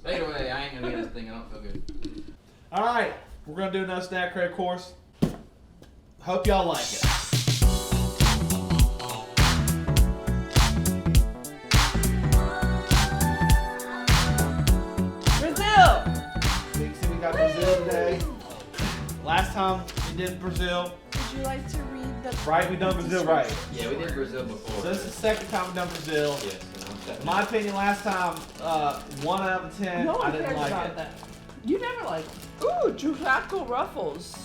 Take it away. I ain't gonna get this thing. I don't feel good. All right, we're gonna do another snack crate course. Hope y'all like it. Brazil! See, we got Brazil today. Last time we did Brazil, Would you like to read the... right? We done Brazil right. Yeah, we did Brazil before. So this is the second time we done Brazil. Yes. In my opinion, last time, 1 out of 10, No one I didn't cares like about it. that. You never like them. Ooh, churrasco Ruffles.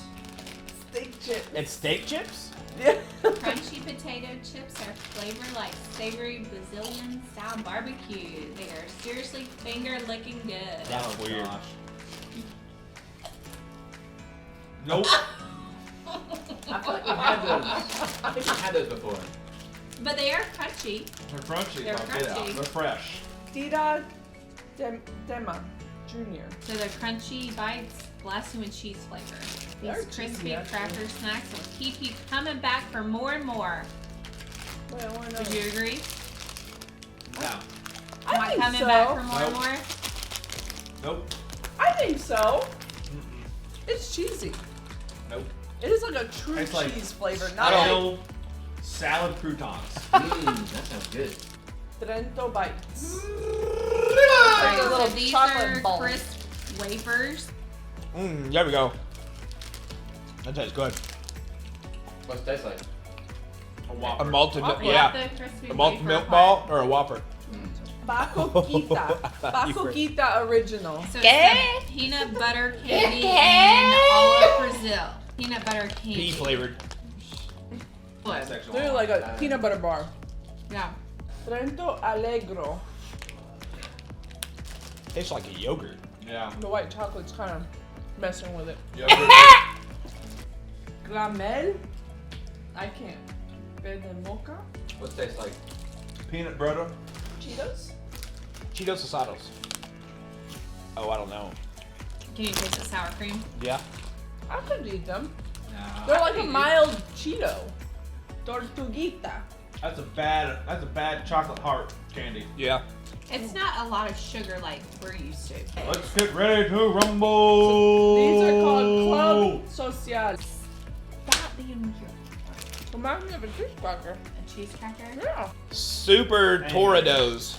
Steak chip. It's steak chips? Yeah. Crunchy potato chips are flavored like savory Brazilian style barbecue. They are seriously finger licking good. That's weird. Gosh. Nope. I feel like we've had those. I think we've had those before. But they are crunchy. They're crunchy. They're Yeah, crunchy. they're fresh. Tira Teima Jr. So the crunchy bites, blast you with cheese flavor. They're These cheesy, crispy actually. cracker snacks will keep you coming back for more and more. Wait, I want to know. Would you agree? No. I Am I think coming so. back for more and Nope. more? Nope. I think so. Mm-mm. It's cheesy. Nope. It is like a true Tastes like cheese flavor, not like Stale salad croutons. That sounds good. Trento Bites. Alright, a so little these chocolate are ball. crisp wafers. There we go. That tastes good. What's it taste like? A A Whopper. malted milk, What yeah. the crispy A malted wafer milk part? ball or a whopper? Paçoquita. You Paçoquita original. So it's the peanut butter candy and all of Brazil. Peanut butter candy. Pea flavored. That's actually They're like a peanut butter bar. Yeah. Trento Allegro. Tastes like a yogurt. Yeah. The white chocolate's kind of messing with it. Gramel. I can't. Mocha. What's it taste like? Peanut butter. Cheetos. Cheetos asados. Oh, I don't know. Can you taste the sour cream? Yeah. I could eat them. Nah. They're like a mild Cheeto. Tortuguita. That's a bad chocolate heart candy. Yeah. It's not a lot of sugar like we're used to. Let's get ready to rumble. These are called Club Social. Stop being Remind me of a cheese cracker. a cheese cracker. Yeah. Super Tornadoes.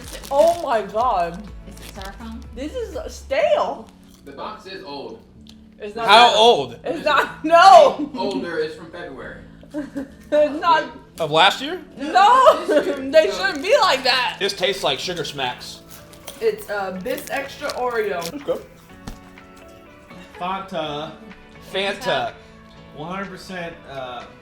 Is it, Oh my god. is it styrofoam? This is stale. The box is old. It's not. How old? It's not. No. Older. It's from February. It's not. Of last year? No. They shouldn't be like that. This tastes like Sugar Smacks. It's Bis Extra Oreo. Let's go. Fanta. Fanta. 100%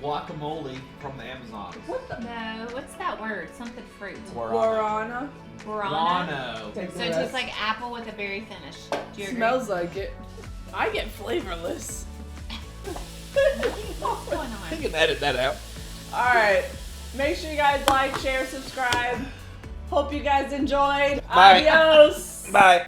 guacamole from the Amazon. What the? No, what's that word? Something fruit. Guarana. Guarana. Guano. Take So the it tastes rest. like apple with a berry finish. Do you agree? Smells like it. I get flavorless. What's going I on? can edit that out. Alright. Make sure you guys like, share, subscribe. Hope you guys enjoyed. Bye. Adios. Bye.